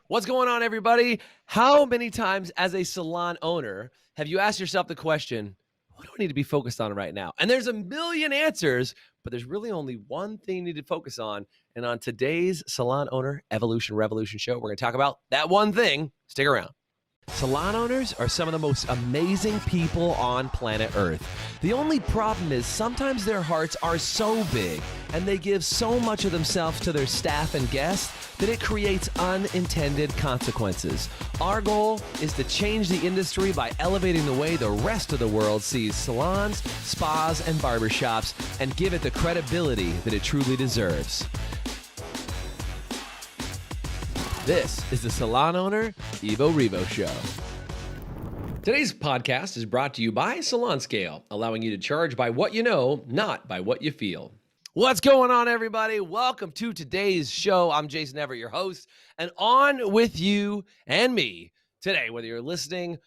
What's going on, everybody? How many times as a salon owner have you asked yourself the question, what do I need to be focused on right now? And there's a million answers, but there's really only one thing you need to focus on. And on today's Salon Owner Evolution Revolution show, we're going to talk about that one thing. Stick around. Salon owners are some of the most amazing people on planet Earth. The only problem is sometimes their hearts are so big and they give so much of themselves to their staff and guests that it creates unintended consequences. Our goal is to change the industry by elevating the way the rest of the world sees salons, spas, and barbershops and give it the credibility that it truly deserves. This is the Salon Owner Evo Revo Show. Today's podcast is brought to you by Salon Scale, allowing you to charge by what you know, not by what you feel. What's going on, everybody? Welcome to today's show. I'm Jason Everett, your host, and on with you and me today, whether you're listening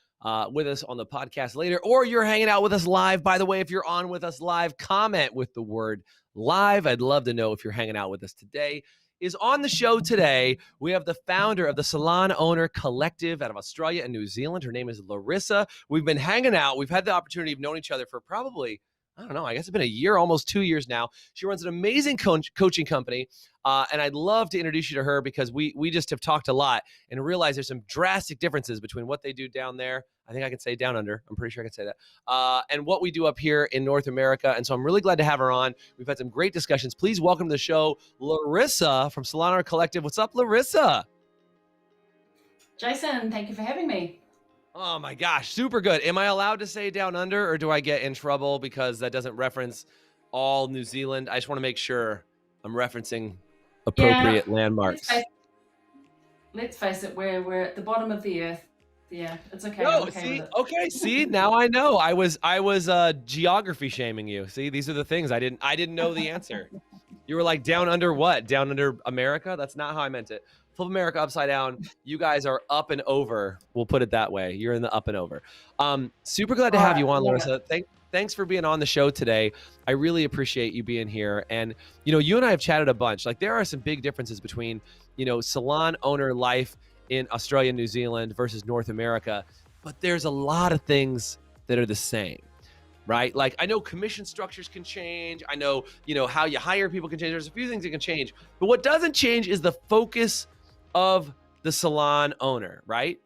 with us on the podcast later or you're hanging out with us live. By the way, if you're on with us live, comment with the word live. I'd love to know if you're hanging out with us today. Is on the show today, we have the founder of the Salon Owner Collective out of Australia and New Zealand. Her name is Larissa. We've been hanging out. We've had the opportunity of knowing each other for probably, I don't know, I guess it's been a year, almost 2 years now. She runs an amazing coaching company, and I'd love to introduce you to her because we just have talked a lot and realized there's some drastic differences between what they do down there. I think I can say down under. I'm pretty sure I can say that. And what we do up here in North America. And so I'm really glad to have her on. We've had some great discussions. Please welcome to the show, Larissa from Salon Owner Collective. What's up, Larissa? Jason, thank you for having me. Oh my gosh, super good. Am I allowed to say down under or do I get in trouble because that doesn't reference all New Zealand? I just want to make sure I'm referencing appropriate landmarks. Let's face it, we're at the bottom of the earth. Yeah, it's okay. No, I'm okay see, with it. okay, see, now I know. I was geography shaming you. See, these are the things I didn't know the answer. You were like, down under what? Down under America? That's not how I meant it. Flip America upside down. You guys are up and over. We'll put it that way. You're in the up and over. Super glad to have you on, Larissa. Thanks for being on the show today. I really appreciate you being here. And, you and I have chatted a bunch. Like, there are some big differences between, salon owner life in Australia, New Zealand versus North America. But there's a lot of things that are the same. Right? Like, I know commission structures can change. I know, how you hire people can change. There's a few things that can change. But what doesn't change is the focus of the salon owner, right?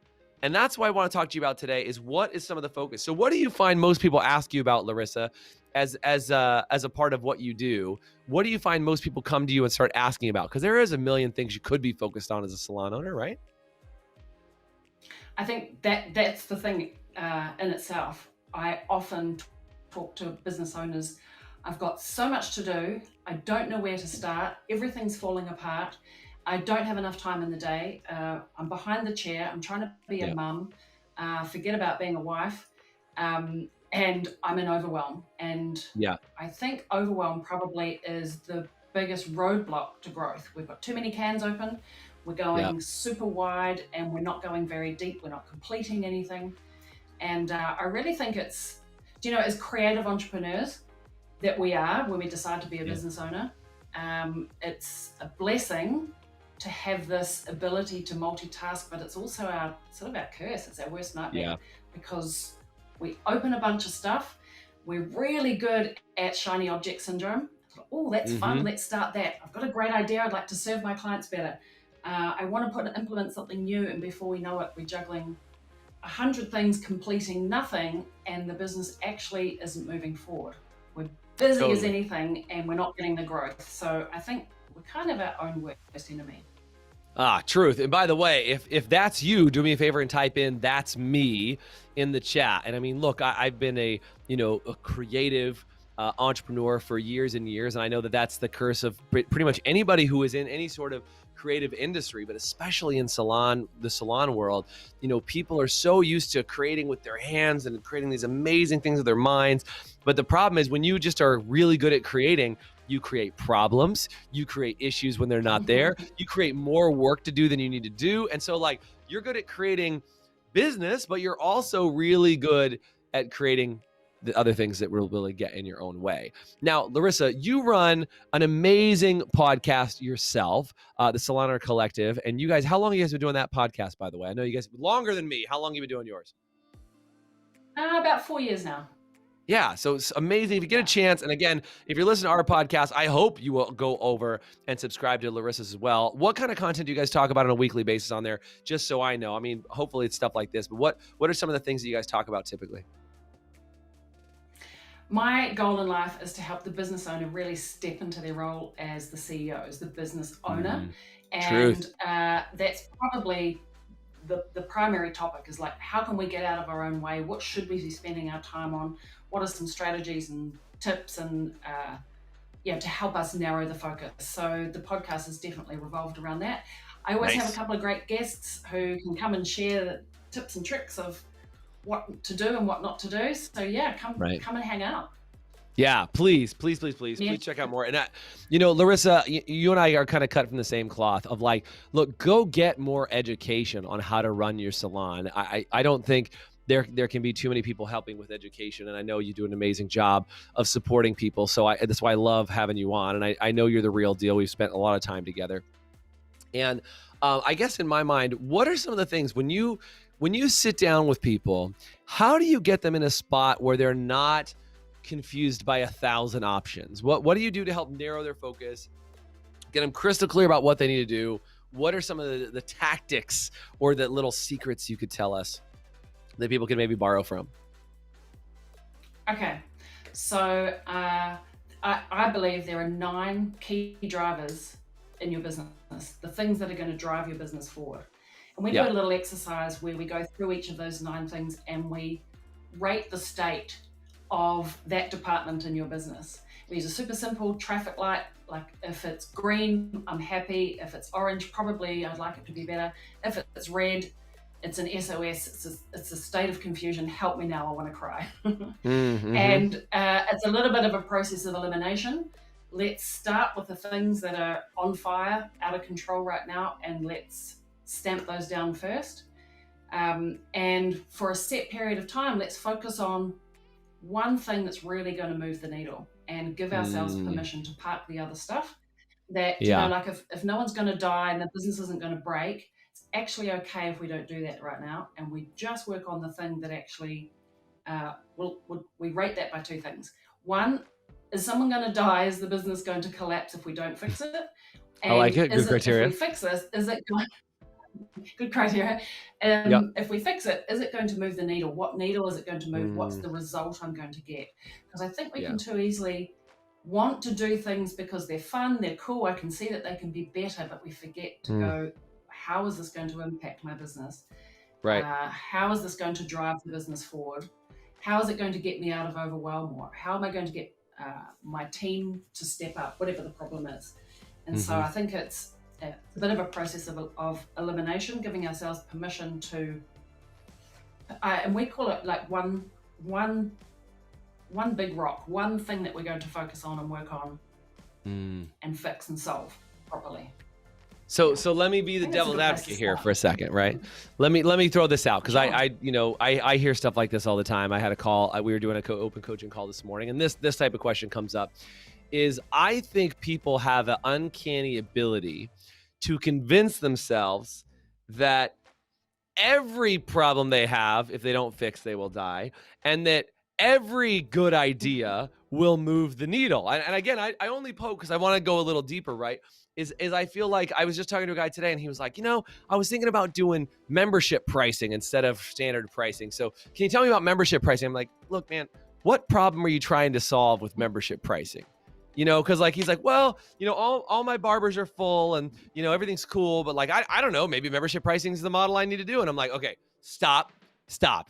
And that's why I want to talk to you about today is what is some of the focus. So what do you find most people ask you about, Larissa, as a part of what you do? What do you find most people come to you and start asking about? Because there is a million things you could be focused on as a salon owner, right? I think that's the thing in itself. I often talk to business owners. I've got so much to do. I don't know where to start. Everything's falling apart. I don't have enough time in the day. I'm behind the chair. I'm trying to be a mum. Forget about being a wife. And I'm in overwhelm. And I think overwhelm probably is the biggest roadblock to growth. We've got too many cans open. We're going super wide and we're not going very deep. We're not completing anything. And I really think it's, as creative entrepreneurs that we are when we decide to be a business owner, it's a blessing to have this ability to multitask, but it's also our curse. It's our worst nightmare because we open a bunch of stuff. We're really good at shiny object syndrome. Oh, that's fun. Let's start that. I've got a great idea. I'd like to serve my clients better. I want to implement something new, and before we know it, we're juggling 100 things, completing nothing, and the business actually isn't moving forward. We're busy as anything, and we're not getting the growth. So I think we're kind of our own worst enemy. Truth. And by the way, if that's you, do me a favor and type in "that's me" in the chat. And I mean, look, I've been a creative entrepreneur for years and years, and I know that that's the curse of pretty much anybody who is in any sort of creative industry, but especially in the salon world. People are so used to creating with their hands and creating these amazing things with their minds. But the problem is when you just are really good at creating, you create problems, you create issues when they're not there, you create more work to do than you need to do. And so you're good at creating business, but you're also really good at creating the other things that will really get in your own way. Now, Larissa, you run an amazing podcast yourself, the Salon Collective. And you guys, how long have you guys been doing that podcast, by the way? I know you guys longer than me. How long have you been doing yours? About 4 years now. Yeah, so it's amazing. If you get a chance, and again, if you're listening to our podcast, I hope you will go over and subscribe to Larissa's as well. What kind of content do you guys talk about on a weekly basis on there? Just so I know. I mean, hopefully it's stuff like this, but what are some of the things that you guys talk about typically? My goal in life is to help the business owner really step into their role as the CEO, as the business owner. And that's probably the primary topic is like, how can we get out of our own way? What should we be spending our time on? What are some strategies and tips and to help us narrow the focus? So the podcast is definitely revolved around that. I always have a couple of great guests who can come and share tips and tricks of what to do and what not to do. So yeah, come and hang out. Yeah, please check out more. And Larissa, you and I are kind of cut from the same cloth of like, look, go get more education on how to run your salon. I don't think there can be too many people helping with education. And I know you do an amazing job of supporting people. So that's why I love having you on. And I know you're the real deal. We've spent a lot of time together. And I guess in my mind, what are some of the things when you sit down with people, how do you get them in a spot where they're not confused by 1,000 options? What do you do to help narrow their focus, get them crystal clear about what they need to do? What are some of the tactics or the little secrets you could tell us that people can maybe borrow from? Okay, so I believe there are 9 key drivers in your business, the things that are going to drive your business forward. And we do a little exercise where we go through each of those 9 things and we rate the state of that department in your business. We use a super simple traffic light, like if it's green, I'm happy. If it's orange, probably I'd like it to be better. If it's red, it's an SOS, it's a state of confusion. Help me now, I want to cry. And it's a little bit of a process of elimination. Let's start with the things that are on fire, out of control right now, and let's stamp those down first. And for a set period of time, let's focus on one thing that's really going to move the needle and give ourselves permission to park the other stuff. That, like if no one's going to die and the business isn't going to break, it's actually okay if we don't do that right now. And we just work on the thing that actually, we rate that by 2 things. One, is someone going to die? Is the business going to collapse if we don't fix it? And I like it. Good criteria. If we fix this, is it going good criteria. If we fix it, is it going to move the needle? What needle is it going to move? What's the result I'm going to get? Because I think we can too easily want to do things because they're fun, they're cool, I can see that they can be better, but we forget to go, how is this going to impact my business? Right. How is this going to drive the business forward? How is it going to get me out of overwhelm? Or how am I going to get my team to step up, whatever the problem is? And so I think it's a bit of a process of elimination, giving ourselves permission to, and we call it like one big rock, one thing that we're going to focus on and work on and fix and solve properly. So let me be the devil's advocate here for a second, right? Let me throw this out because I hear stuff like this all the time. I had a call. We were doing an open coaching call this morning, and this type of question comes up. Is I think people have an uncanny ability to convince themselves that every problem they have, if they don't fix, they will die, and that every good idea will move the needle. And again, I only poke because I want to go a little deeper, right? Is I feel like I was just talking to a guy today and he was like, I was thinking about doing membership pricing instead of standard pricing. So can you tell me about membership pricing? I'm like, look, man, what problem are you trying to solve with membership pricing? Because like he's like, well, all my barbers are full and everything's cool, but like I don't know, maybe membership pricing is the model I need to do. And I'm like, okay, stop.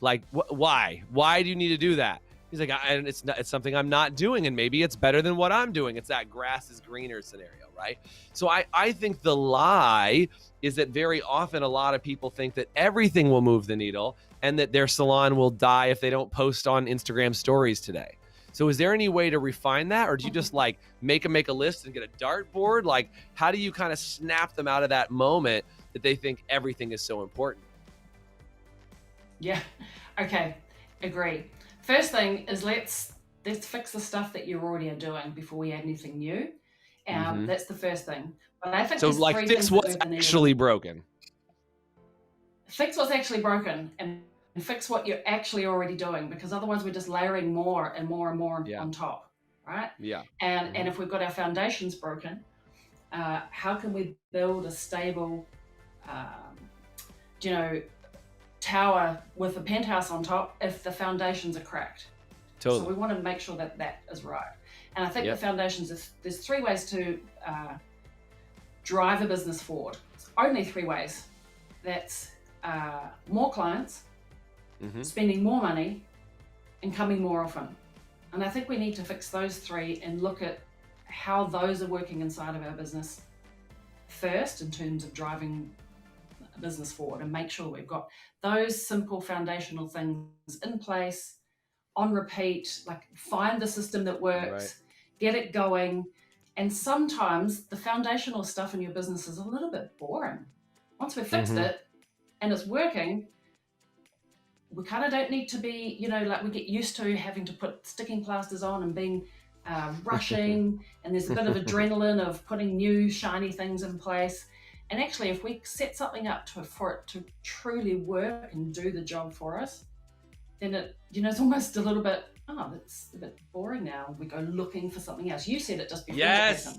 Like, why do you need to do that? He's like, it's something I'm not doing, and maybe it's better than what I'm doing. It's that grass is greener scenario, right? So I think the lie is that very often a lot of people think that everything will move the needle and that their salon will die if they don't post on Instagram stories today. So is there any way to refine that, or do you just like make a list and get a dartboard? Like, how do you kind of snap them out of that moment that they think everything is so important? Yeah. Okay. Agree. First thing is let's fix the stuff that you already are doing before we add anything new. Mm-hmm. That's the first thing. But I think So there's like three fix things that what's move the needle. actually broken. Fix what's actually broken and fix what you're actually already doing, because otherwise we're just layering more and more and more Yeah. on top, right? Yeah. And if we've got our foundations broken, how can we build a stable, um, you know, tower with a penthouse on top if the foundations are cracked? Totally. So we want to make sure that that is right. And I think Yep. the foundations, there's three ways to drive a business forward. It's only three ways. That's more clients, Mm-hmm. spending more money, and coming more often. And I think we need to fix those three and look at how those are working inside of our business first in terms of driving a business forward, and make sure we've got those simple foundational things in place on repeat. Like, find the system that works, Right. get it going. And sometimes the foundational stuff in your business is a little bit boring. Once we've fixed Mm-hmm. it and it's working, we kind of don't need to be, like we get used to having to put sticking plasters on and being rushing, and there's a bit of adrenaline of putting new shiny things in place. And actually, if we set something up for it to truly work and do the job for us, then it's almost a little bit, that's a bit boring now. We go looking for something else. You said it just before. Yes.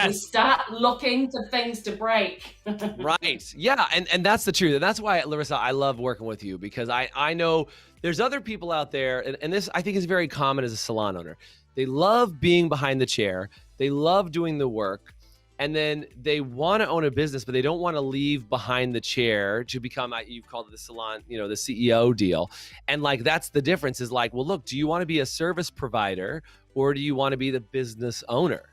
We start looking for things to break. Right. Yeah. And that's the truth. And that's why, Larissa, I love working with you, because I know there's other people out there, and this I think is very common as a salon owner. They love being behind the chair. They love doing the work. And then they want to own a business, but they don't want to leave behind the chair to become, you've called it the salon, the CEO deal. And like, that's the difference is like, well, look, do you want to be a service provider or do you want to be the business owner?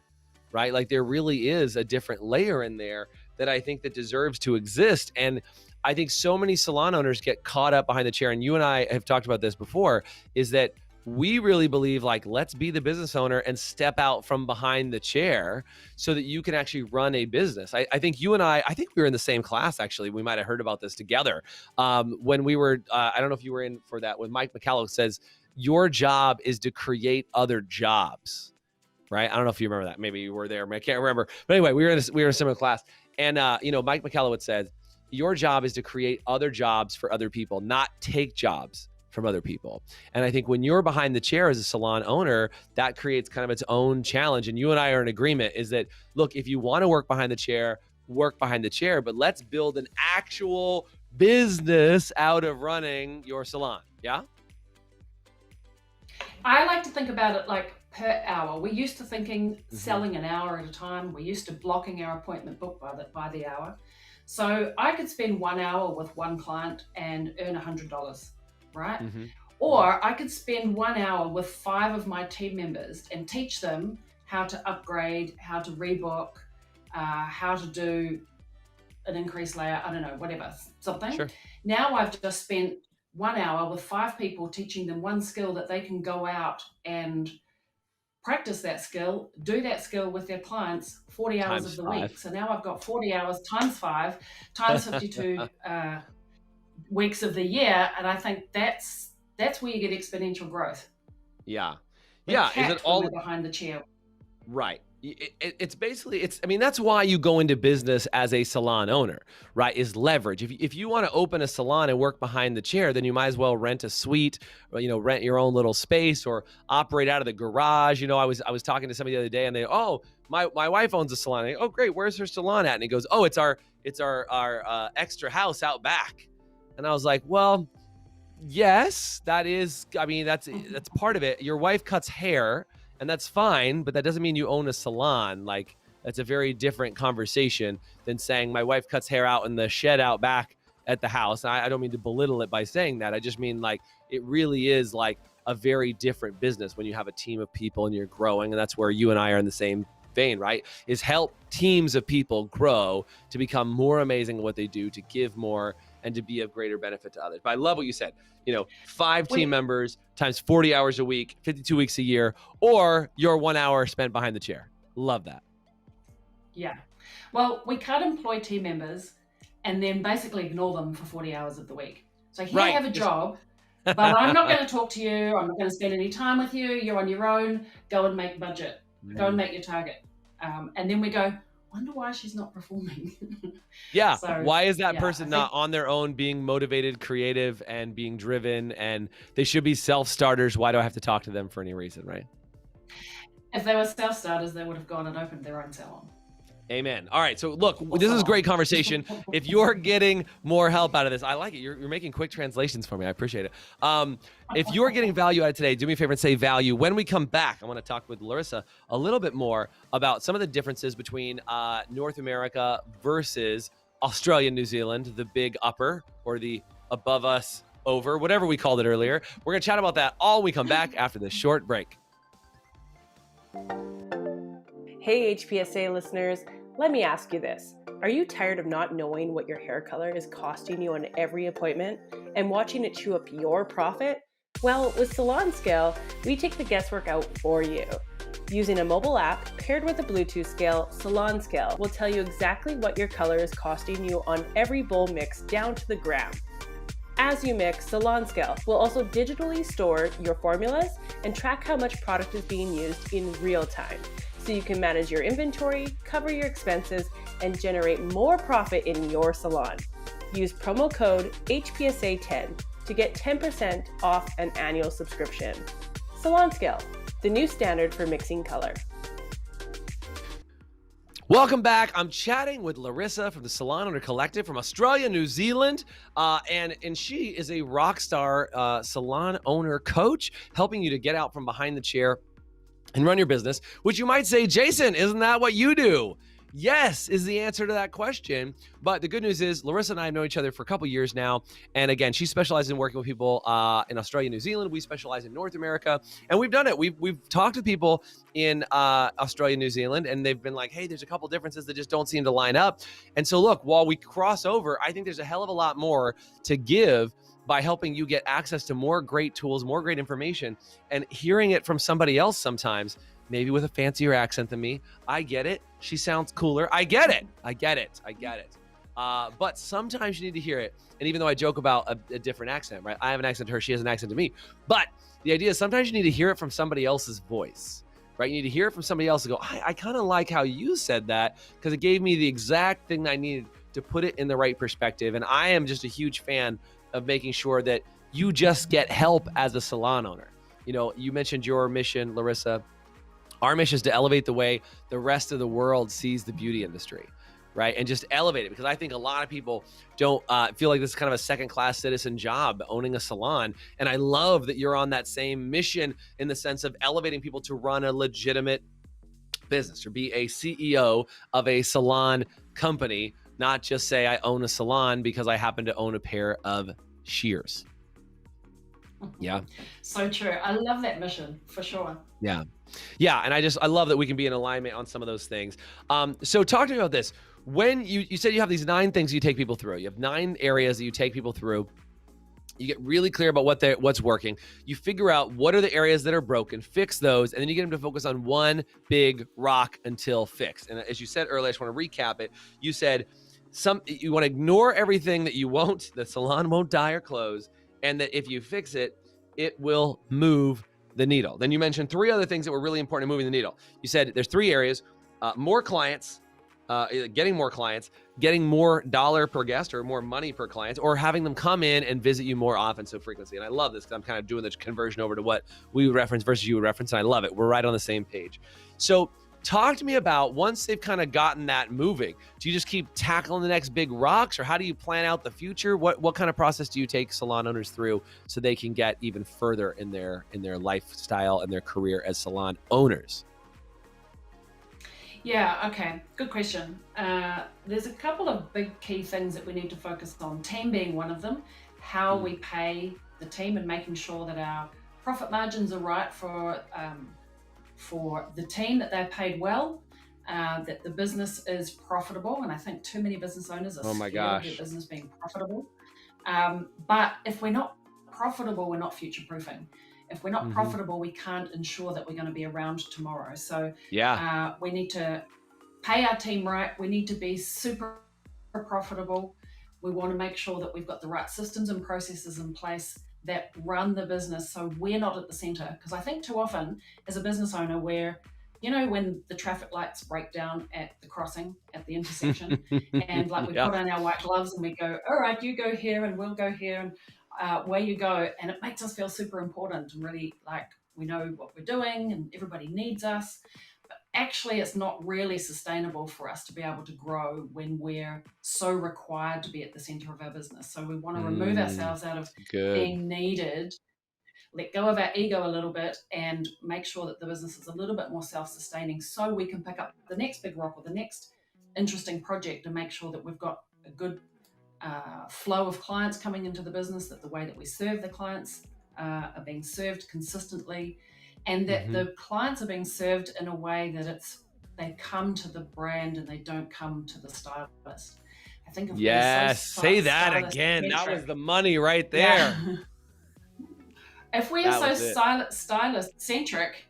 Right? Like, there really is a different layer in there that I think that deserves to exist. And I think so many salon owners get caught up behind the chair. And you and I have talked about this before, is that we really believe, like, let's be the business owner and step out from behind the chair so that you can actually run a business. I think you and I think we were in the same class, actually. We might have heard about this together. When we were, I don't know if you were in for that, when Mike McCallum says, your job is to create other jobs. Right? I don't know if you remember that. Maybe you were there. I can't remember. But anyway, we were in a similar class. And, Mike McCallum said, your job is to create other jobs for other people, not take jobs from other people. And I think when you're behind the chair as a salon owner, that creates kind of its own challenge. And you and I are in agreement is that, look, if you want to work behind the chair, work behind the chair, but let's build an actual business out of running your salon. Yeah? I like to think about it like per hour. We're used to thinking selling an hour at a time. We're used to blocking our appointment book by the hour. So I could spend 1 hour with one client and earn $100, right? Mm-hmm. Or I could spend 1 hour with 5 of my team members and teach them how to upgrade, how to rebook, how to do an increased layout, I don't know, whatever, something. Sure. Now I've just spent 1 hour with 5 people teaching them one skill that they can go out and practice that skill, do that skill with their clients 40 hours of the week. So now I've got 40 hours times 5 times 52 weeks of the year. And I think that's where you get exponential growth. Yeah. Yeah. Is it all behind the chair? Right. It's basically, that's why you go into business as a salon owner, right? Is leverage. If you want to open a salon and work behind the chair, then you might as well rent a suite or, rent your own little space or operate out of the garage. I was talking to somebody the other day and they, my wife owns a salon. I go, oh, great. Where's her salon at? And he goes, oh, it's our extra house out back. And I was like, well, yes, that is, that's part of it. Your wife cuts hair. And that's fine, but that doesn't mean you own a salon. Like, that's a very different conversation than saying my wife cuts hair out in the shed out back at the house. And I don't mean to belittle it by saying that. I just mean, like, it really is like a very different business when you have a team of people and you're growing. And that's where you and I are in the same vein, right? Is help teams of people grow to become more amazing at what they do, to give more, and to be of greater benefit to others. But I love what you said, 5 team members times 40 hours a week, 52 weeks a year, or your 1 hour spent behind the chair. Love that. Yeah. Well, we can't employ team members and then basically ignore them for 40 hours of the week. So here, have a job but I'm not going to talk to you. I'm not going to spend any time with you. You're on your own. Go and make budget. Go and make your target. And then we go, wonder why she's not performing. Yeah. So Why is that yeah, I person think not on their own being motivated, creative, and being driven? And they should be self-starters. Why do I have to talk to them for any reason, right? if they were self-starters, they would have gone and opened their own salon. Amen. All right. So look, Or this is salon. great conversation. If you're getting more help out of this, I like it. You're making quick translations for me. I appreciate it. If you're getting value out of today, do me a favor and say value. When we come back, I want to talk with Larissa a little bit more about some of the differences between North America versus Australia, New Zealand, the big upper or the above us over, whatever we called it earlier. We're going to chat about that all when we come back after this short break. Hey, HPSA listeners, let me ask you this. Are you tired of not knowing what your hair color is costing you on every appointment and watching it chew up your profit? Well, with Salon Scale, we take the guesswork out for you. Using a mobile app paired with a Bluetooth scale, Salon Scale will tell you exactly what your color is costing you on every bowl mix down to the gram. As you mix, Salon Scale will also digitally store your formulas and track how much product is being used in real time, so you can manage your inventory, cover your expenses, and generate more profit in your salon. Use promo code HPSA10 to get 10% off an annual subscription. Salon Scale, the new standard for mixing color. Welcome back. I'm chatting with Larissa from the Salon Owner Collective from Australia, New Zealand, and she is a rock star salon owner coach, helping you to get out from behind the chair and run your business, which you might say, Jason, isn't that what you do? Yes, is the answer to that question. But the good news is Larissa and I have known each other for a couple years now. And again, she specializes in working with people in Australia, New Zealand. We specialize in North America. And we've done it. We've talked to people in Australia, New Zealand, and they've been like, hey, there's a couple differences that just don't seem to line up. And so look, while we cross over, I think there's a hell of a lot more to give by helping you get access to more great tools, more great information, and hearing it from somebody else sometimes, maybe with a fancier accent than me. I get it. She sounds cooler. I get it. But sometimes you need to hear it. And even though I joke about a different accent, right? I have an accent to her. She has an accent to me. But the idea is sometimes you need to hear it from somebody else's voice, right? You need to hear it from somebody else and go, I kind of like how you said that because it gave me the exact thing I needed to put it in the right perspective. And I am just a huge fan of making sure that you just get help as a salon owner. You know, you mentioned your mission, Larissa. Our mission is to elevate the way the rest of the world sees the beauty industry, right? And just elevate it, because I think a lot of people don't feel like this is kind of a second-class citizen job, owning a salon. And I love that you're on that same mission in the sense of elevating people to run a legitimate business or be a CEO of a salon company, not just say I own a salon because I happen to own a pair of shears. Yeah. So true. I love that mission for sure. Yeah. Yeah. And I love that we can be in alignment on some of those things. So talk to me about this. When you said you have these 9 things you take people through, you have 9 areas that you take people through. You get really clear about what's working. You figure out what are the areas that are broken, fix those, and then you get them to focus on one big rock until fixed. And as you said earlier, I just want to recap it. You said you want to ignore everything that the salon won't die or close, and that if you fix it, it will move the needle. Then you mentioned 3 other things that were really important in moving the needle. You said there's 3 areas: more clients, getting more clients, getting more dollar per guest or more money per client, or having them come in and visit you more often, so frequency. And I love this because I'm kind of doing the conversion over to what we would reference versus you would reference, and I love it. We're right on the same page. So talk to me about, once they've kind of gotten that moving, do you just keep tackling the next big rocks, or how do you plan out the future? What kind of process do you take salon owners through so they can get even further in their lifestyle and their career as salon owners? Yeah, okay. Good question. There's a couple of big key things that we need to focus on, team being one of them, how we pay the team and making sure that our profit margins are right for the team, that they're paid well, that the business is profitable. And I think too many business owners are scared of their business being profitable. But if we're not profitable, we're not future-proofing. If we're not profitable, we can't ensure that we're going to be around tomorrow. So we need to pay our team right. We need to be super profitable. We want to make sure that we've got the right systems and processes in place that run the business so we're not at the center. Because I think too often as a business owner, where, when the traffic lights break down at the crossing, at the intersection, and like we Yeah. put on our white gloves and we go, all right, you go here and we'll go here, and where you go. And it makes us feel super important and really like we know what we're doing and everybody needs us. But actually, it's not really sustainable for us to be able to grow when we're so required to be at the center of our business. So we want to remove ourselves out of Good. being needed, let go of our ego a little bit, and make sure that the business is a little bit more self-sustaining so we can pick up the next big rock or the next interesting project and make sure that we've got a good flow of clients coming into the business, that the way that we serve the clients are being served consistently, and that the clients are being served in a way that they come to the brand and they don't come to the stylist. I think if we're Yes. so Say that stylist again. That was centric, the money right there. yeah. If we are That so was it. stylist centric,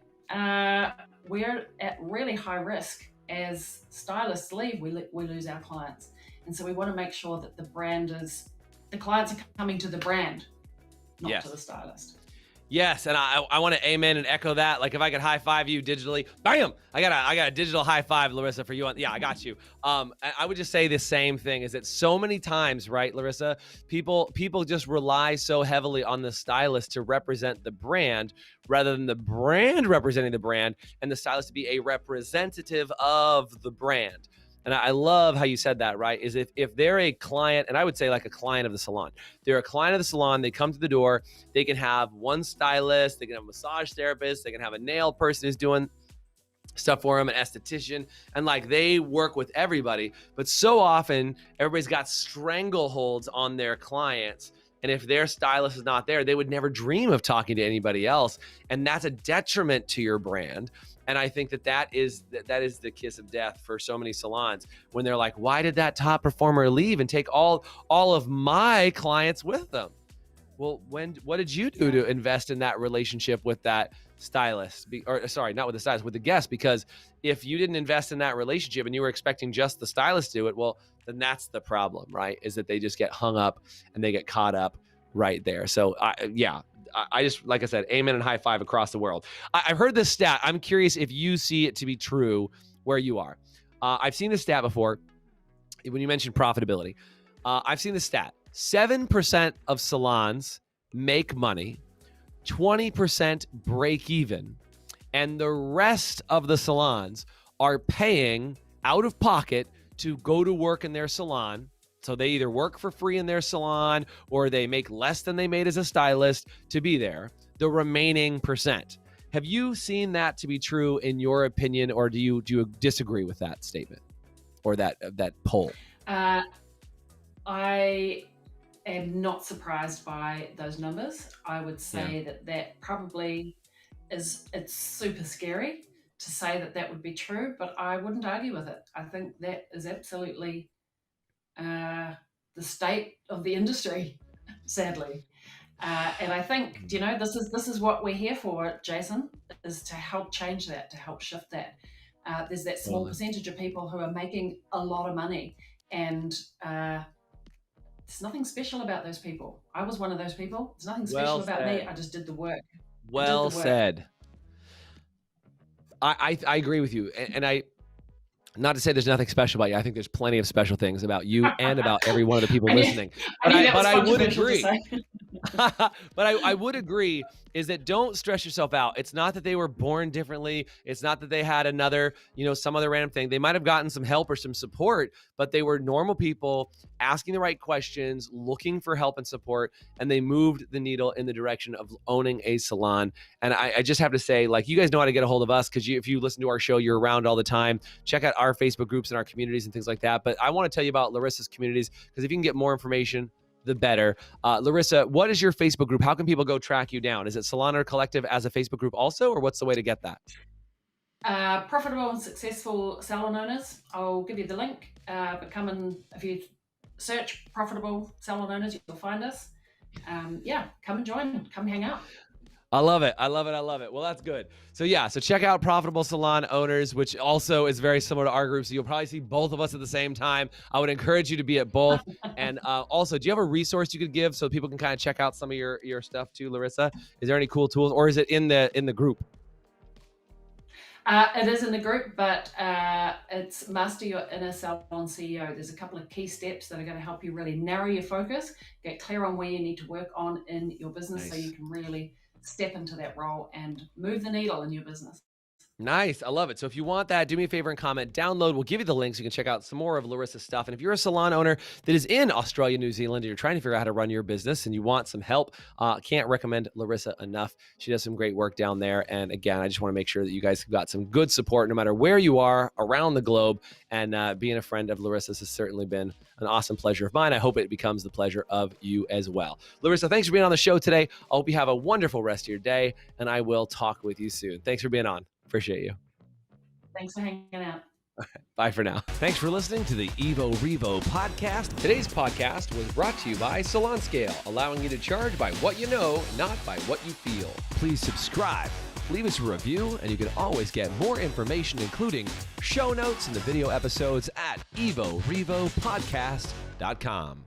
we're at really high risk. As stylists leave, we lose our clients. And so we want to make sure that the clients are coming to the brand, not to the Yes. stylist. Yes, and I want to amen and echo that. Like if I could high five you digitally, bam! I got a digital high five, Larissa, for you. Yeah, I got you. I would just say the same thing: is that so many times, right, Larissa? People just rely so heavily on the stylist to represent the brand, rather than the brand representing the brand, and the stylist to be a representative of the brand. And I love how you said that, right? Is if they're a client, and I would say like a client of the salon, they're a client of the salon, they come to the door, they can have one stylist, they can have a massage therapist, they can have a nail person who's doing stuff for them, an esthetician, and like they work with everybody. But so often, everybody's got strangleholds on their clients. And if their stylist is not there, they would never dream of talking to anybody else. And that's a detriment to your brand. And I think that is the kiss of death for so many salons when they're like, why did that top performer leave and take all of my clients with them? Well, what did you do to invest in that relationship with that stylist? Or sorry, not with the stylist, with the guest? Because if you didn't invest in that relationship and you were expecting just the stylist to do it, well, then that's the problem, right? Is that they just get hung up and they get caught up right there. So I just, like I said, amen and high five across the world. I've heard this stat. I'm curious if you see it to be true where you are. I've seen this stat before when you mentioned profitability. I've seen the stat. 7% of salons make money, 20% break even, and the rest of the salons are paying out of pocket to go to work in their salon. So they either work for free in their salon or they make less than they made as a stylist to be there, the remaining percent. Have you seen that to be true in your opinion, or do you disagree with that statement or that poll? I am not surprised by those numbers. I would say that probably it's super scary to say that would be true, but I wouldn't argue with it. I think that is absolutely the state of the industry, sadly. And I think, this is what we're here for, Jason, is to help change that, to help shift that. There's that small percentage of people who are making a lot of money, and there's nothing special about those people. I was one of those people. There's nothing special about me. I just did the work. Well said. I agree with you. And I, not to say there's nothing special about you. I think there's plenty of special things about you and about every one of the people listening. I knew that was I would controversial to agree. say. But I would agree is that don't stress yourself out. It's not that they were born differently. It's not that they had another, some other random thing. They might have gotten some help or some support, but they were normal people asking the right questions, looking for help and support, and they moved the needle in the direction of owning a salon. And I just have to say, like, you guys know how to get a hold of us, because if you listen to our show, you're around all the time. Check out our Facebook groups and our communities and things like that. But I want to tell you about Larissa's communities, because if you can get more information, the better. Larissa, what is your Facebook group? How can people go track you down? Is it Salon Collective as a Facebook group also, or what's the way to get that? Profitable and Successful Salon Owners. I'll give you the link. But come and, if you search Profitable Salon Owners, you'll find us. Come and join. Come hang out. I love it. I love it. I love it. Well, that's good. So yeah, so check out Profitable Salon Owners, which also is very similar to our group. So you'll probably see both of us at the same time. I would encourage you to be at both. And also, do you have a resource you could give so people can kind of check out some of your stuff too, Larissa? Is there any cool tools, or is it in the group? It is in the group, but it's Master Your Inner Salon CEO. There's a couple of key steps that are going to help you really narrow your focus, get clear on where you need to work on in your business so you can really step into that role and move the needle in your business. Nice. I love it. So if you want that, do me a favor and comment, download. We'll give you the link so you can check out some more of Larissa's stuff. And if you're a salon owner that is in Australia, New Zealand, and you're trying to figure out how to run your business and you want some help, can't recommend Larissa enough. She does some great work down there. And again, I just want to make sure that you guys have got some good support no matter where you are around the globe. And being a friend of Larissa's has certainly been an awesome pleasure of mine. I hope it becomes the pleasure of you as well. Larissa, thanks for being on the show today. I hope you have a wonderful rest of your day, and I will talk with you soon. Thanks for being on. Appreciate you. Thanks for hanging out. Bye for now. Thanks for listening to the Evo Revo podcast. Today's podcast was brought to you by Salon Scale, allowing you to charge by what you know, not by what you feel. Please subscribe, leave us a review, and you can always get more information, including show notes and the video episodes at evorevopodcast.com.